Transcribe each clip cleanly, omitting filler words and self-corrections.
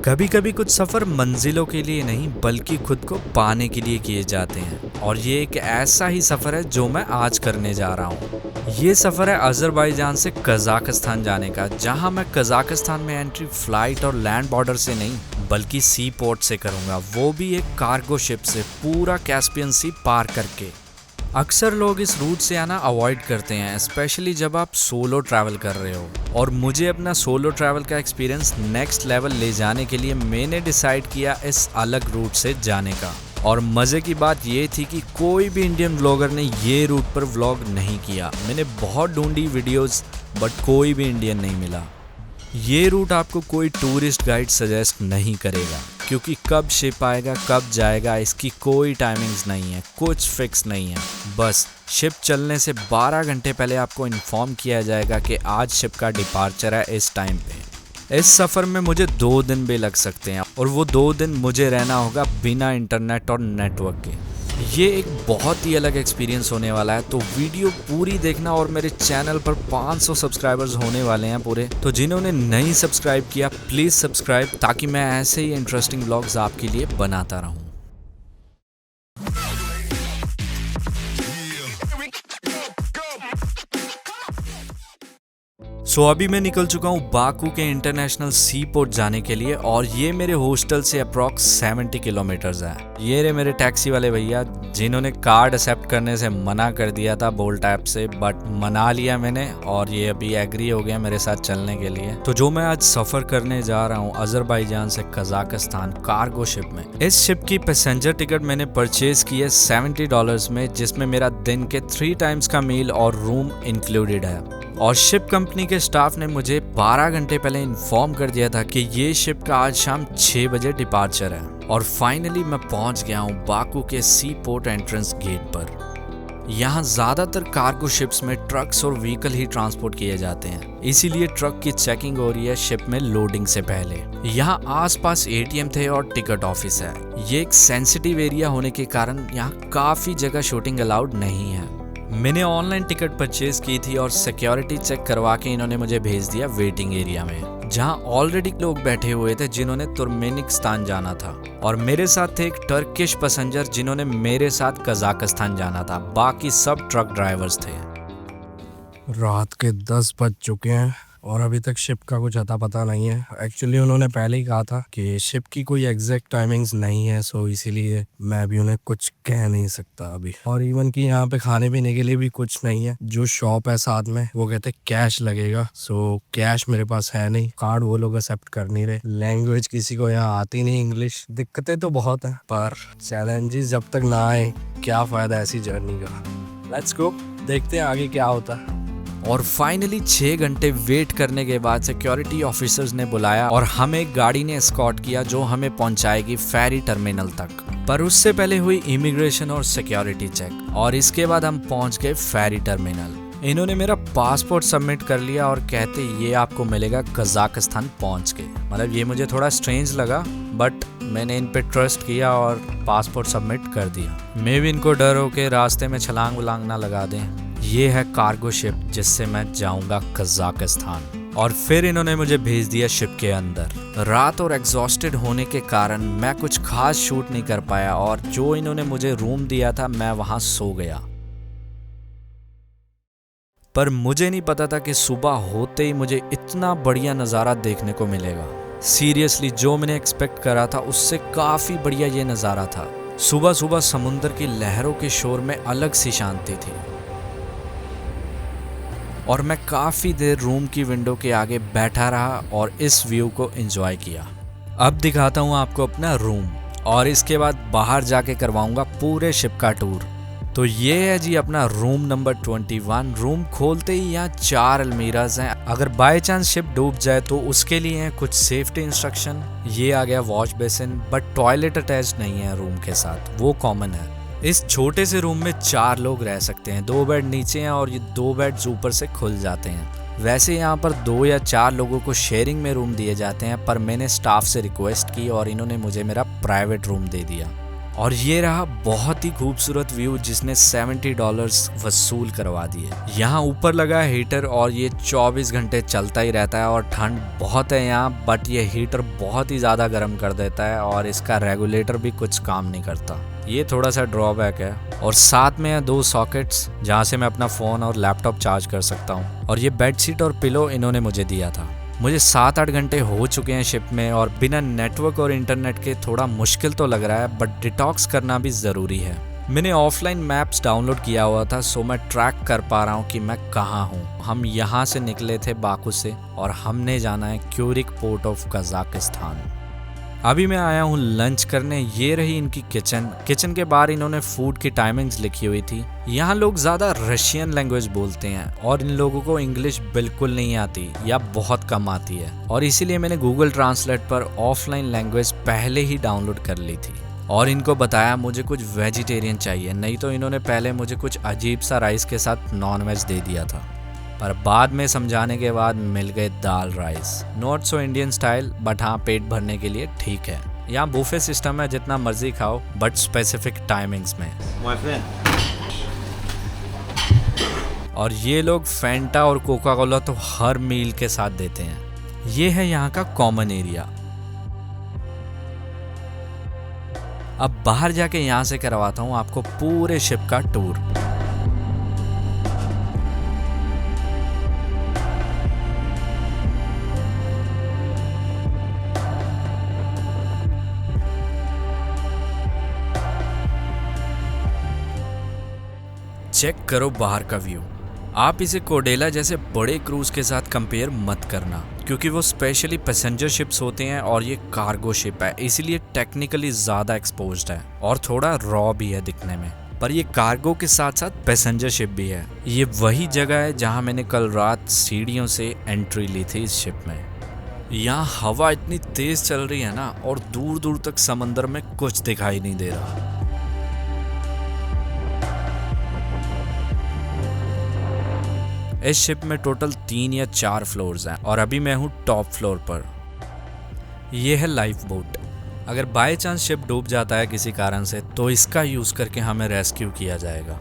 कभी कभी कुछ सफ़र मंजिलों के लिए नहीं बल्कि खुद को पाने के लिए किए जाते हैं, और ये एक ऐसा ही सफ़र है जो मैं आज करने जा रहा हूँ। ये सफ़र है अज़रबैजान से कज़ाकिस्तान जाने का, जहाँ मैं कज़ाकिस्तान में एंट्री फ्लाइट और लैंड बॉर्डर से नहीं बल्कि सी पोर्ट से करूँगा, वो भी एक कार्गो शिप से पूरा कैस्पियन सी पार करके। अक्सर लोग इस रूट से आना अवॉइड करते हैं, स्पेशली जब आप सोलो ट्रैवल कर रहे हो, और मुझे अपना सोलो ट्रैवल का एक्सपीरियंस नेक्स्ट लेवल ले जाने के लिए मैंने डिसाइड किया इस अलग रूट से जाने का। और मज़े की बात ये थी कि कोई भी इंडियन व्लॉगर ने ये रूट पर व्लॉग नहीं किया। मैंने बहुत ढूंढी वीडियोस बट कोई भी इंडियन नहीं मिला। ये रूट आपको कोई टूरिस्ट गाइड सजेस्ट नहीं करेगा, क्योंकि कब शिप आएगा कब जाएगा इसकी कोई टाइमिंग्स नहीं है, कुछ फिक्स नहीं है। बस शिप चलने से 12 घंटे पहले आपको इन्फॉर्म किया जाएगा कि आज शिप का डिपार्चर है इस टाइम पे। इस सफ़र में मुझे 2 दिन भी लग सकते हैं, और वो 2 दिन मुझे रहना होगा बिना इंटरनेट और नेटवर्क के। ये एक बहुत ही अलग एक्सपीरियंस होने वाला है, तो वीडियो पूरी देखना। और मेरे चैनल पर 500 सब्सक्राइबर्स होने वाले हैं पूरे, तो जिन्होंने नहीं सब्सक्राइब किया प्लीज़ सब्सक्राइब, ताकि मैं ऐसे ही इंटरेस्टिंग व्लॉग्स आपके लिए बनाता रहूं। अभी मैं निकल चुका हूँ बाकू के इंटरनेशनल सी पोर्ट जाने के लिए, और ये मेरे हॉस्टल से अप्रॉक्स 70 किलोमीटर्स है। ये रहे मेरे टैक्सी वाले भैया, जिन्होंने कार्ड एक्सेप्ट करने से मना कर दिया था बोल्ट ऐप से, बट मना लिया मैंने, और ये अभी एग्री हो गया मेरे साथ चलने के लिए। तो जो मैं आज सफ़र करने जा रहा हूँ अज़रबैजान से कज़ाकिस्तान कार्गो शिप में, इस शिप की पैसेंजर टिकट मैंने परचेज की है $70 में, जिसमें मेरा दिन के 3 टाइम्स का मील और रूम इंक्लूडेड है। और शिप कंपनी के स्टाफ ने मुझे 12 घंटे पहले इन्फॉर्म कर दिया था कि ये शिप का आज शाम 6 बजे डिपार्चर है। और फाइनली मैं पहुंच गया हूं बाकू के सी पोर्ट एंट्रेंस गेट पर। यहाँ ज़्यादातर कार्गो शिप्स में ट्रक्स और व्हीकल ही ट्रांसपोर्ट किए जाते हैं, इसीलिए ट्रक की चेकिंग हो रही है शिप में लोडिंग से पहले। यहाँ आसपास ATM थे और टिकट ऑफिस है। ये एक सेंसिटिव एरिया होने के कारण यहाँ काफ़ी जगह शूटिंग अलाउड नहीं है। मैंने ऑनलाइन टिकट परचेज की थी और सिक्योरिटी चेक करवा के इन्होंने मुझे भेज दिया वेटिंग एरिया में, जहां ऑलरेडी लोग बैठे हुए थे जिन्होंने तुर्कमेनिस्तान जाना था। और मेरे साथ थे एक टर्किश पैसेंजर जिन्होंने मेरे साथ कज़ाकिस्तान जाना था। बाकी सब ट्रक ड्राइवर्स थे। रात के 10 बज चुके हैं और अभी तक शिप का कुछ अता पता नहीं है। एक्चुअली उन्होंने पहले ही कहा था कि शिप की कोई एग्जैक्ट टाइमिंग्स नहीं है, सो इसीलिए मैं भी उन्हें कुछ कह नहीं सकता अभी। और इवन कि यहाँ पे खाने पीने के लिए भी कुछ नहीं है। जो शॉप है साथ में वो कहते कैश लगेगा, सो कैश मेरे पास है नहीं। कार्ड वो लोग एक्सेप्ट कर नहीं रहे। लैंग्वेज किसी को यहाँ आती नहीं इंग्लिश। दिक्कतें तो बहुत है, पर चैलेंजेस जब तक ना आए क्या फायदा ऐसी जर्नी का। लेट्स गो, देखते हैं आगे क्या होता है। और फाइनली 6 घंटे वेट करने के बाद सिक्योरिटी ऑफिसर्स ने बुलाया और हमें एक गाड़ी ने एस्कॉर्ट किया जो हमें पहुंचाएगी फेरी टर्मिनल तक। पर उससे पहले हुई इमिग्रेशन और सिक्योरिटी चेक, और इसके बाद हम पहुंच गए फेरी टर्मिनल। इन्होंने मेरा पासपोर्ट सबमिट कर लिया और कहते ये आपको मिलेगा कज़ाकिस्तान पहुंच के। मतलब ये मुझे थोड़ा स्ट्रेंज लगा, बट मैंने इन पे ट्रस्ट किया और पासपोर्ट सबमिट कर दिया। मैं भी इनको डर हो के रास्ते में छलांग वलांग ना लगा दें। ये है कार्गो शिप जिससे मैं जाऊंगा कज़ाकिस्तान। और फिर इन्होंने मुझे भेज दिया शिप के अंदर। रात और एग्जॉस्टेड होने के कारण मैं कुछ खास शूट नहीं कर पाया, और जो इन्होंने मुझे रूम दिया था मैं वहां सो गया। पर मुझे नहीं पता था कि सुबह होते ही मुझे इतना बढ़िया नज़ारा देखने को मिलेगा। सीरियसली जो मैंने एक्सपेक्ट करा था उससे काफ़ी बढ़िया ये नज़ारा था। सुबह सुबह समुंदर की लहरों के शोर में अलग सी शांति थी, और मैं काफ़ी देर रूम की विंडो के आगे बैठा रहा और इस व्यू को एंजॉय किया। अब दिखाता हूँ आपको अपना रूम, और इसके बाद बाहर जाके करवाऊँगा पूरे शिप का टूर। तो ये है जी अपना रूम नंबर 21। रूम खोलते ही यहाँ 4 अलमीराज हैं। अगर बाय चांस शिप डूब जाए तो उसके लिए हैं कुछ सेफ्टी इंस्ट्रक्शन। ये आ गया wash basin, but toilet attach नहीं है रूम के साथ, वो कॉमन है। इस छोटे से रूम में 4 लोग रह सकते हैं। 2 बेड नीचे हैं और ये 2 बेड्स ऊपर से खुल जाते हैं। वैसे यहाँ पर 2 या 4 लोगों को शेयरिंग में रूम दिए जाते हैं, पर मैंने स्टाफ से रिक्वेस्ट की और इन्होंने मुझे मेरा प्राइवेट रूम दे दिया। और ये रहा बहुत ही खूबसूरत व्यू जिसने $70 वसूल करवा दिए। यहाँ ऊपर लगा है हीटर और ये 24 घंटे चलता ही रहता है और ठंड बहुत है यहाँ, बट ये हीटर बहुत ही ज़्यादा गर्म कर देता है और इसका रेगुलेटर भी कुछ काम नहीं करता। ये थोड़ा सा ड्रॉबैक है। और साथ में है 2 सॉकेट्स जहाँ से मैं अपना फ़ोन और लैपटॉप चार्ज कर सकता हूँ। और ये बेडशीट और पिलो इन्होंने मुझे दिया था। मुझे 7-8 घंटे हो चुके हैं शिप में और बिना नेटवर्क और इंटरनेट के थोड़ा मुश्किल तो लग रहा है, बट डिटॉक्स करना भी ज़रूरी है। मैंने ऑफलाइन मैप्स डाउनलोड किया हुआ था, सो मैं ट्रैक कर पा रहा हूँ कि मैं कहाँ हूँ। हम यहाँ से निकले थे बाकू से और हमने जाना है क्यूरिक पोर्ट ऑफ कजाकिस्तान। अभी मैं आया हूँ लंच करने। ये रही इनकी किचन के बाहर इन्होंने फूड की टाइमिंग्स लिखी हुई थी। यहाँ लोग ज़्यादा रशियन लैंग्वेज बोलते हैं और इन लोगों को इंग्लिश बिल्कुल नहीं आती या बहुत कम आती है, और इसीलिए मैंने गूगल ट्रांसलेट पर ऑफलाइन लैंग्वेज पहले ही डाउनलोड कर ली थी और इनको बताया मुझे कुछ वेजिटेरियन चाहिए, नहीं तो इन्होंने पहले मुझे कुछ अजीब सा राइस के साथ नॉन वेज दे दिया था। पर बाद में समझाने के बाद मिल गए दाल rice. Not so Indian style, but हाँ पेट भरने के लिए ठीक है। यहाँ बुफे सिस्टम है, जितना मर्जी खाओ बट स्पेसिफिक टाइमिंग्स में। और ये लोग फैंटा और कोका कोला तो हर मील के साथ देते हैं। ये है यहाँ का कॉमन एरिया। अब बाहर जाके यहाँ से करवाता हूँ आपको पूरे शिप का टूर। चेक करो बाहर का व्यू। आप इसे कोडेला जैसे बड़े क्रूज के साथ कंपेयर मत करना, क्योंकि वो स्पेशली पैसेंजर शिप्स होते हैं और ये कार्गो शिप है, इसीलिए टेक्निकली ज़्यादा एक्सपोज्ड है और थोड़ा रॉ भी है दिखने में। पर ये कार्गो के साथ साथ पैसेंजर शिप भी है। ये वही जगह है जहाँ मैंने कल रात सीढ़ियों से एंट्री ली थी इस शिप में। यहाँ हवा इतनी तेज़ चल रही है ना, और दूर दूर तक समंदर में कुछ दिखाई नहीं दे रहा। इस शिप में टोटल 3 या 4 फ्लोर्स हैं और अभी मैं हूँ टॉप फ्लोर पर। यह है लाइफ बोट। अगर बाय चांस शिप डूब जाता है किसी कारण से तो इसका यूज़ करके हमें रेस्क्यू किया जाएगा।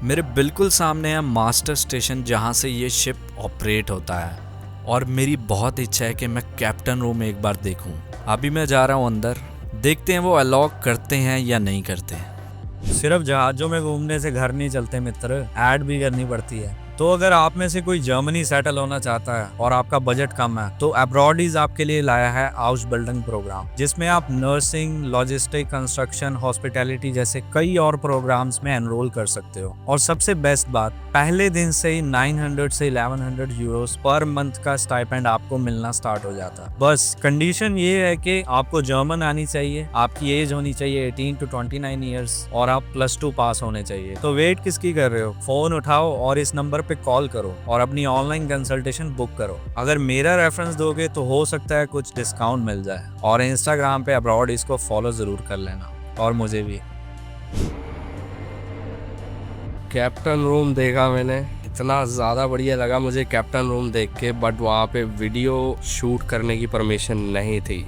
मेरे बिल्कुल सामने है मास्टर स्टेशन जहाँ से ये शिप ऑपरेट होता है, और मेरी बहुत इच्छा है कि मैं कैप्टन रूम एक बार देखूँ। अभी मैं जा रहा हूँ अंदर, देखते हैं वो अलाउ करते हैं या नहीं करते हैं। सिर्फ जहाज़ों में घूमने से घर नहीं चलते मित्र, ऐड भी करनी पड़ती है। तो अगर आप में से कोई जर्मनी सेटल होना चाहता है और आपका बजट कम है, तो अब्रॉडीज आपके लिए लाया है आउसबिल्डिंग प्रोग्राम, जिसमें आप नर्सिंग, लॉजिस्टिक, कंस्ट्रक्शन, हॉस्पिटैलिटी जैसे कई और प्रोग्राम्स में एनरोल कर सकते हो। और सबसे बेस्ट बात, पहले दिन से ही 900 से 1100 यूरोस पर मंथ का स्टाइपेंड आपको मिलना स्टार्ट हो जाता है। बस कंडीशन ये है कि आपको जर्मन आनी चाहिए, आपकी एज होनी चाहिए 18 to 29 ईयर्स और आप +2 पास होने चाहिए। तो वेट किसकी कर रहे हो? फोन उठाओ और इस नंबर पे कॉल करो और अपनी ऑनलाइन कंसल्टेशन बुक करो। अगर मेरा रेफरेंस दोगे तो हो सकता है कुछ डिस्काउंट मिल जाए। और इंस्टाग्राम पे अब्रॉड इसको फॉलो जरूर कर लेना, और मुझे भी। कैप्टन रूम देखा मैंने, इतना ज़्यादा बढ़िया लगा मुझे कैप्टन रूम देख के, बट वहाँ पे वीडियो शूट करने की परमिशन नहीं थी।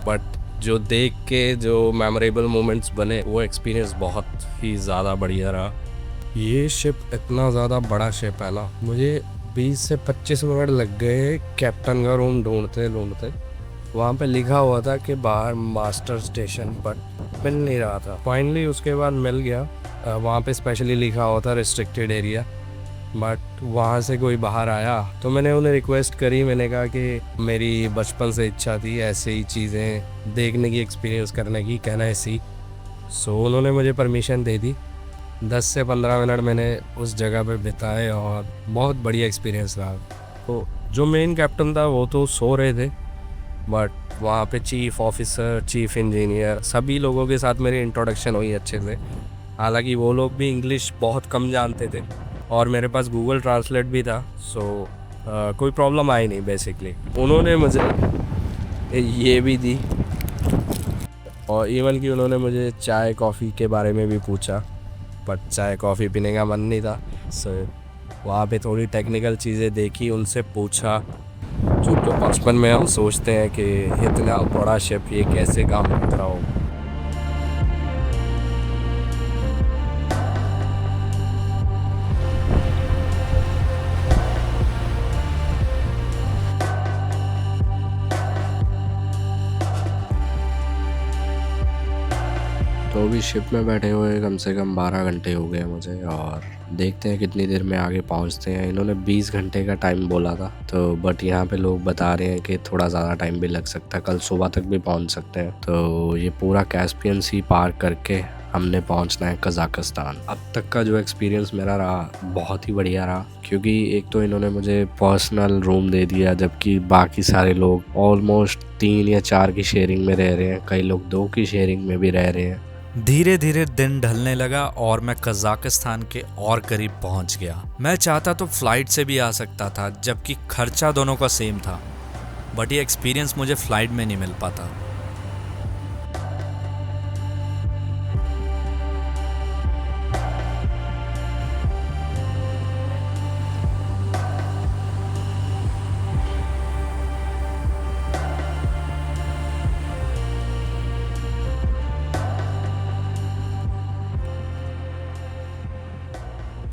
बट जो देख के जो मेमोरेबल मोमेंट्स बने, वो एक्सपीरियंस बहुत ही ज़्यादा बढ़िया रहा। ये शिप इतना ज़्यादा बड़ा शिप है ना, मुझे 20 से 25 मिनट लग गए कैप्टन का रूम ढूंढते ढूंढते। वहाँ पे लिखा हुआ था कि बाहर मास्टर स्टेशन, बट मिल नहीं रहा था। फाइनली उसके बाद मिल गया। वहाँ पे स्पेशली लिखा हुआ था रिस्ट्रिक्टेड एरिया, बट वहाँ से कोई बाहर आया तो मैंने उन्हें रिक्वेस्ट करी। मैंने कहा कि मेरी बचपन से इच्छा थी ऐसे ही चीज़ें देखने की, एक्सपीरियंस करने की, कहना है सी। सो उन्होंने मुझे परमिशन दे दी। 10 से 15 मिनट मैंने उस जगह पे बिताए और बहुत बढ़िया एक्सपीरियंस रहा। तो जो मेन कैप्टन था वो तो सो रहे थे, बट वहाँ पे चीफ़ ऑफिसर, चीफ़ इंजीनियर, सभी लोगों के साथ मेरी इंट्रोडक्शन हुई अच्छे से। हालांकि वो लोग भी इंग्लिश बहुत कम जानते थे और मेरे पास गूगल ट्रांसलेट भी था, सो कोई प्रॉब्लम आई नहीं। बेसिकली उन्होंने मुझे ये भी दी, और इवन कि उन्होंने मुझे चाय कॉफ़ी के बारे में भी पूछा, बट चाय कॉफ़ी पीने का मन नहीं था। सो वहाँ पे थोड़ी टेक्निकल चीज़ें देखी, उनसे पूछा। जो बचपन में हम सोचते हैं कि इतना बड़ा शिप ये कैसे काम कर रहा हो। तो अभी शिप में बैठे हुए कम से कम 12 घंटे हो गए मुझे, और देखते हैं कितनी देर में आगे पहुंचते हैं। इन्होंने 20 घंटे का टाइम बोला था, तो बट यहाँ पे लोग बता रहे हैं कि थोड़ा ज़्यादा टाइम भी लग सकता है, कल सुबह तक भी पहुंच सकते हैं। तो ये पूरा कैस्पियन सी पार करके हमने पहुंचना है कज़ाकिस्तान। अब तक का जो एक्सपीरियंस मेरा रहा बहुत ही बढ़िया रहा, क्योंकि एक तो इन्होंने मुझे पर्सनल रूम दे दिया, जबकि बाकी सारे लोग ऑलमोस्ट 3 या 4 की शेयरिंग में रह रहे हैं, कई लोग 2 की शेयरिंग में भी रह रहे हैं। धीरे धीरे दिन ढलने लगा और मैं कजाकिस्तान के और करीब पहुंच गया। मैं चाहता तो फ्लाइट से भी आ सकता था, जबकि खर्चा दोनों का सेम था, बट ये एक्सपीरियंस मुझे फ्लाइट में नहीं मिल पाता।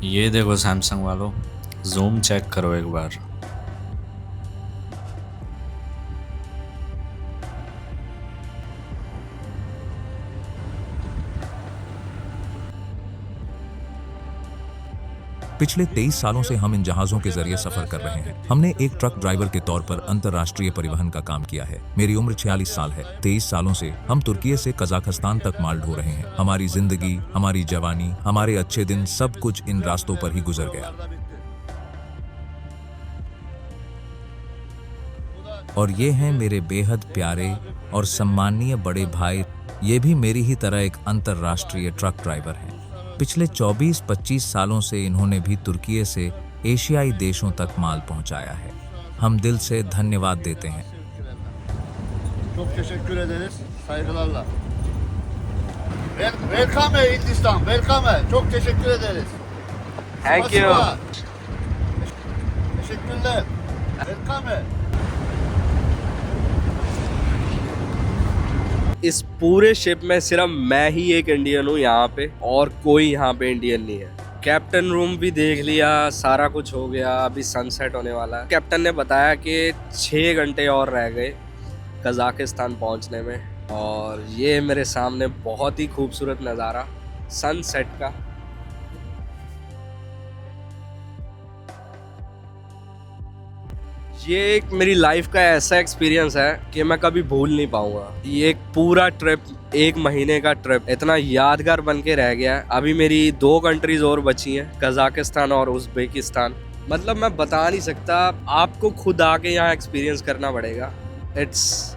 ये देखो सैमसंग वालों, जूम चेक करो एक बार। पिछले 23 सालों से हम इन जहाज़ों के जरिए सफर कर रहे हैं। हमने एक ट्रक ड्राइवर के तौर पर अंतर्राष्ट्रीय परिवहन का काम किया है। मेरी उम्र 46 साल है। 23 सालों से हम तुर्की से कजाकिस्तान तक माल ढो रहे हैं। हमारी जिंदगी, हमारी जवानी, हमारे अच्छे दिन, सब कुछ इन रास्तों पर ही गुजर गया। और ये हैं मेरे बेहद प्यारे और सम्माननीय बड़े भाई। ये भी मेरी ही तरह एक अंतर्राष्ट्रीय ट्रक ड्राइवर हैं। पिछले 24-25 सालों से इन्होंने भी तुर्की से एशियाई देशों तक माल पहुंचाया है। हम दिल से धन्यवाद देते हैं। Çok teşekkür ederiz. Saygılarla. Welcome Hindistan. Welcome. Çok teşekkür ederiz. Thank you. Teşekkürler. Welcome. इस पूरे शिप में सिर्फ मैं ही एक इंडियन हूँ यहाँ पे, और कोई यहाँ पे इंडियन नहीं है। कैप्टन रूम भी देख लिया, सारा कुछ हो गया, अभी सनसेट होने वाला है। कैप्टन ने बताया कि 6 घंटे और रह गए कजाकिस्तान पहुँचने में, और ये मेरे सामने बहुत ही खूबसूरत नज़ारा सनसेट का। ये एक मेरी लाइफ का ऐसा एक्सपीरियंस है कि मैं कभी भूल नहीं पाऊंगा। ये एक पूरा ट्रिप, 1 महीने का ट्रिप, इतना यादगार बन के रह गया है। अभी मेरी 2 कंट्रीज और बची हैं, कजाकिस्तान और उज़्बेकिस्तान। मतलब मैं बता नहीं सकता, आपको खुद आके यहाँ एक्सपीरियंस करना पड़ेगा। It's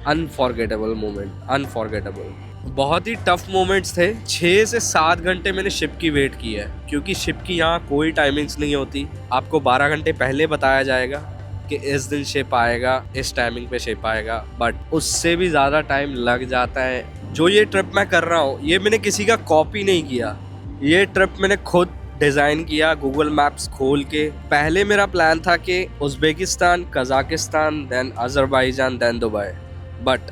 unforgettable moment, unforgettable. बहुत ही टफ मोमेंट्स थे। 6 से 7 घंटे मैंने शिप की वेट की है, क्योंकि शिप की यहाँ कोई टाइमिंग्स नहीं होती। आपको 12 घंटे पहले बताया जाएगा कि इस दिन शिप आएगा, इस टाइमिंग पे शिप आएगा, बट उससे भी ज़्यादा टाइम लग जाता है। जो ये ट्रिप मैं कर रहा हूँ, ये मैंने किसी का कॉपी नहीं किया। ये ट्रिप मैंने खुद डिज़ाइन किया गूगल मैप्स खोल के। पहले मेरा प्लान था कि Uzbekistan, Kazakhstan, then Azerbaijan, then Dubai, but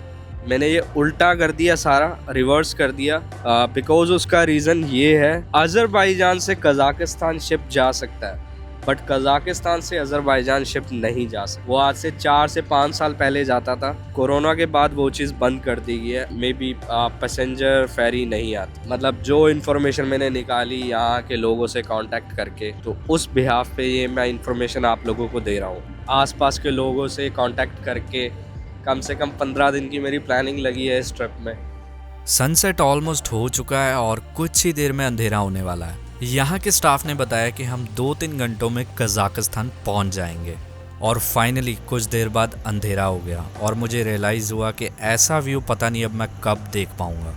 मैंने ये उल्टा कर दिया, सारा रिवर्स कर दिया। बिकॉज उसका रीज़न ये है, अज़रबैजान से कजाकिस्तान शिप जा सकता है, बट कजाकिस्तान से अज़रबैजान शिप नहीं जा सकती। वो आज से 4 से 5 साल पहले जाता था। कोरोना के बाद वो चीज़ बंद कर दी गई है। मे बी पैसेंजर फेरी नहीं आती। मतलब जो इन्फॉर्मेशन मैंने निकाली यहाँ के लोगों से कांटेक्ट करके, तो उस बिहाफ पे ये मैं इन्फॉर्मेशन आप लोगों को दे रहा हूँ। आसपास के लोगों से कांटेक्ट करके कम से कम 15 दिन की मेरी प्लानिंग लगी है इस ट्रिप में। सनसेट ऑलमोस्ट हो चुका है और कुछ ही देर में अंधेरा होने वाला है। यहाँ के स्टाफ ने बताया कि हम 2-3 घंटों में कजाकिस्तान पहुँच जाएंगे, और फाइनली कुछ देर बाद अंधेरा हो गया और मुझे रियलाइज़ हुआ कि ऐसा व्यू पता नहीं अब मैं कब देख पाऊँगा।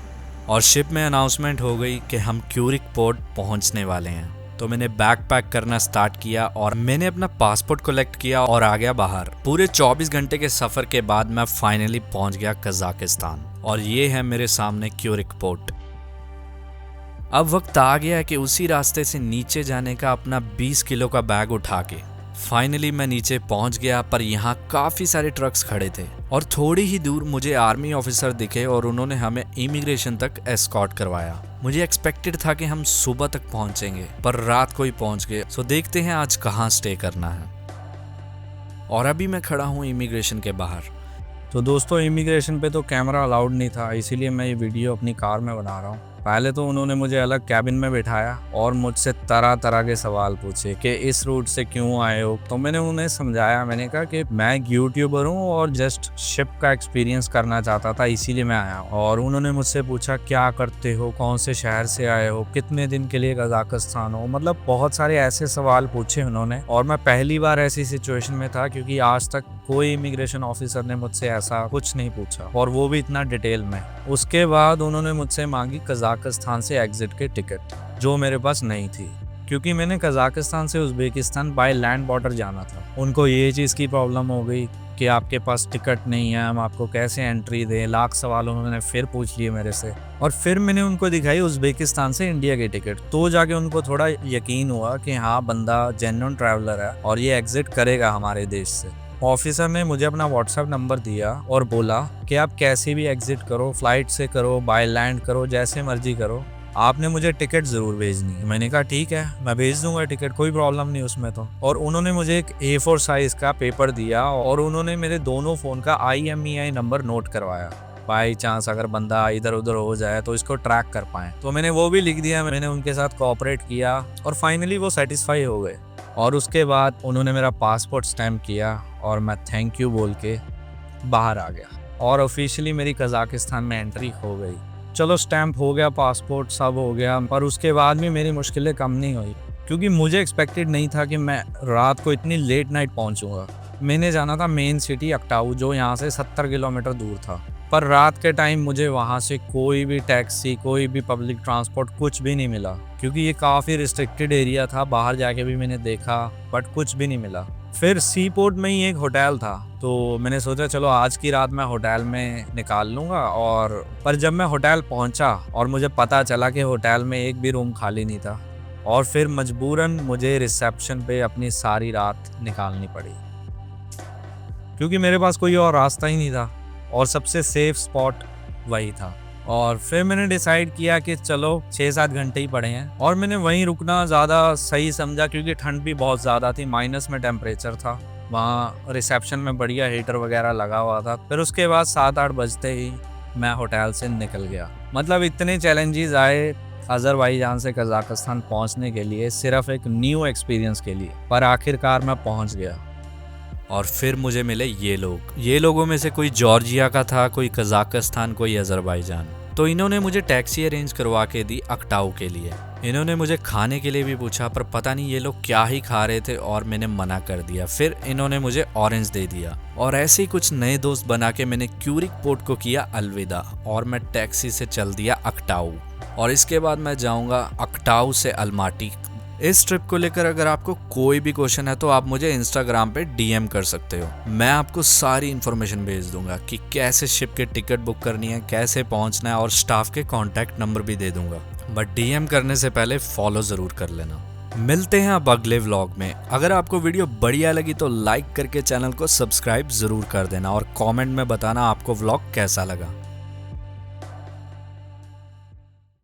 और शिप में अनाउंसमेंट हो गई कि हम क्यूरिक पोर्ट पहुँचने वाले हैं। तो मैंने बैग पैक करना स्टार्ट किया और मैंने अपना पासपोर्ट कलेक्ट किया और आ गया बाहर। पूरे 24 घंटे के सफ़र के बाद मैं फाइनली पहुँच गया कजाकिस्तान, और ये है मेरे सामने क्यूरिक पोर्ट। अब वक्त आ गया है कि उसी रास्ते से नीचे जाने का अपना 20 किलो का बैग उठा के फाइनली मैं नीचे पहुंच गया। पर यहाँ काफ़ी सारे ट्रक्स खड़े थे और थोड़ी ही दूर मुझे आर्मी ऑफिसर दिखे और उन्होंने हमें इमिग्रेशन तक एस्कॉर्ट करवाया। मुझे एक्सपेक्टेड था कि हम सुबह तक पहुंचेंगे, पर रात को ही पहुंच गए। सो देखते हैं आज कहाँ स्टे करना है। और अभी मैं खड़ा हूँ इमिग्रेशन के बाहर। तो दोस्तों इमिग्रेशन पे तो कैमरा अलाउड नहीं था, इसीलिए मैं ये वीडियो अपनी कार में बना रहा हूँ। पहले तो उन्होंने मुझे अलग कैबिन में बिठाया और मुझसे तरह तरह के सवाल पूछे कि इस रूट से क्यों आए हो। तो मैंने उन्हें समझाया, मैंने कहा कि मैं यूट्यूबर हूँ और जस्ट शिप का एक्सपीरियंस करना चाहता था, इसीलिए मैं आया हूँ। और उन्होंने मुझसे पूछा क्या करते हो, कौन से शहर से आए हो, कितने दिन के लिए कजाकिस्तान हो, मतलब बहुत सारे ऐसे सवाल पूछे उन्होंने। और मैं पहली बार ऐसी सिचुएशन में था क्योंकि आज तक कोई इमिग्रेशन ऑफिसर ने मुझसे ऐसा कुछ नहीं पूछा, और वो भी इतना डिटेल में। उसके बाद उन्होंने मुझसे मांगी कजाकिस्तान से एग्जिट के टिकट, जो मेरे पास नहीं थी क्योंकि मैंने कजाकिस्तान से उज़्बेकिस्तान बाय लैंड बॉर्डर जाना था। उनको ये चीज़ की प्रॉब्लम हो गई कि आपके पास टिकट नहीं है, हम आपको कैसे एंट्री दें। लाख सवाल उन्होंने फिर पूछ लिए मेरे से, और फिर मैंने उनको दिखाई उज़्बेकिस्तान से इंडिया की टिकट। तो जाके उनको थोड़ा यकीन हुआ कि हाँ बंदा जेन्युइन ट्रैवलर है और ये एग्जिट करेगा हमारे देश से। ऑफिसर ने मुझे अपना व्हाट्सएप नंबर दिया और बोला कि आप कैसे भी एग्जिट करो, फ्लाइट से करो, बाय लैंड करो, जैसे मर्जी करो, आपने मुझे टिकट ज़रूर भेजनी है। मैंने कहा ठीक है, मैं भेज दूंगा टिकट, कोई प्रॉब्लम नहीं उसमें तो। और उन्होंने मुझे एक A4 साइज़ का पेपर दिया और उन्होंने मेरे दोनों फ़ोन का IMEI नंबर नोट करवाया, बाई चांस अगर बंदा इधर उधर हो जाए तो इसको ट्रैक कर पाएँ। तो मैंने वो भी लिख दिया, मैंने उनके साथ कोऑपरेट किया और फाइनली वो सेटिस्फाई हो गए। और उसके बाद उन्होंने मेरा पासपोर्ट स्टैम्प किया और मैं थैंक यू बोल के बाहर आ गया और ऑफिशियली मेरी कजाकिस्तान में एंट्री हो गई। चलो स्टैम्प हो गया, पासपोर्ट सब हो गया, पर उसके बाद भी मेरी मुश्किलें कम नहीं हुई क्योंकि मुझे एक्सपेक्टेड नहीं था कि मैं रात को इतनी लेट नाइट पहुंचूंगा। मैंने जाना था मेन सिटी अक्टाऊ, जो यहाँ से 70 किलोमीटर दूर था, पर रात के टाइम मुझे वहाँ से कोई भी टैक्सी, कोई भी पब्लिक ट्रांसपोर्ट कुछ भी नहीं मिला क्योंकि ये काफ़ी रिस्ट्रिक्टेड एरिया था। बाहर जाके भी मैंने देखा बट कुछ भी नहीं मिला। फिर सी पोर्ट में ही एक होटल था, तो मैंने सोचा चलो आज की रात मैं होटल में निकाल लूँगा। और पर जब मैं होटल पहुँचा और मुझे पता चला कि होटल में एक भी रूम खाली नहीं था, और फिर मजबूरन मुझे रिसेप्शन पे अपनी सारी रात निकालनी पड़ी क्योंकि मेरे पास कोई और रास्ता ही नहीं था और सबसे सेफ स्पॉट वही था। और फिर मैंने डिसाइड किया कि चलो 6-7 घंटे ही पड़े हैं और मैंने वहीं रुकना ज़्यादा सही समझा क्योंकि ठंड भी बहुत ज़्यादा थी, माइनस में टेम्परेचर था। वहाँ रिसेप्शन में बढ़िया हीटर वगैरह लगा हुआ था। फिर उसके बाद 7-8 बजते ही मैं होटल से निकल गया। मतलब इतने चैलेंजेस आए अज़रबैजान से कज़ाकिस्तान पहुँचने के लिए, सिर्फ एक न्यू एक्सपीरियंस के लिए, पर आखिरकार मैं पहुँच गया। और फिर मुझे मिले ये लोगों में से कोई जॉर्जिया का था, कोई कज़ाकिस्तान, कोई अज़रबैजान। तो इन्होंने मुझे टैक्सी अरेंज करवा के दी अक्टाऊ के लिए। इन्होंने मुझे खाने के लिए भी पूछा पर पता नहीं ये लोग क्या ही खा रहे थे और मैंने मना कर दिया। फिर इन्होंने मुझे ऑरेंज दे दिया और ऐसे ही कुछ नए दोस्त बना के मैंने क्यूरिक पोर्ट को किया अलविदा और मैं टैक्सी से चल दिया अक्टाऊ। और इसके बाद मैं जाऊँगा अक्टाऊ से अलमाटी। इस ट्रिप को लेकर अगर आपको कोई भी क्वेश्चन है तो आप मुझे इंस्टाग्राम पे DM कर सकते हो। मैं आपको सारी इन्फॉर्मेशन भेज दूंगा कि कैसे शिप के टिकट बुक करनी है, कैसे पहुंचना है और स्टाफ के कॉन्टैक्ट नंबर भी दे दूंगा। बट DM करने से पहले फॉलो ज़रूर कर लेना। मिलते हैं अब अगले व्लॉग में। अगर आपको वीडियो बढ़िया लगी तो लाइक करके चैनल को सब्सक्राइब ज़रूर कर देना और कॉमेंट में बताना आपको व्लॉग कैसा लगा।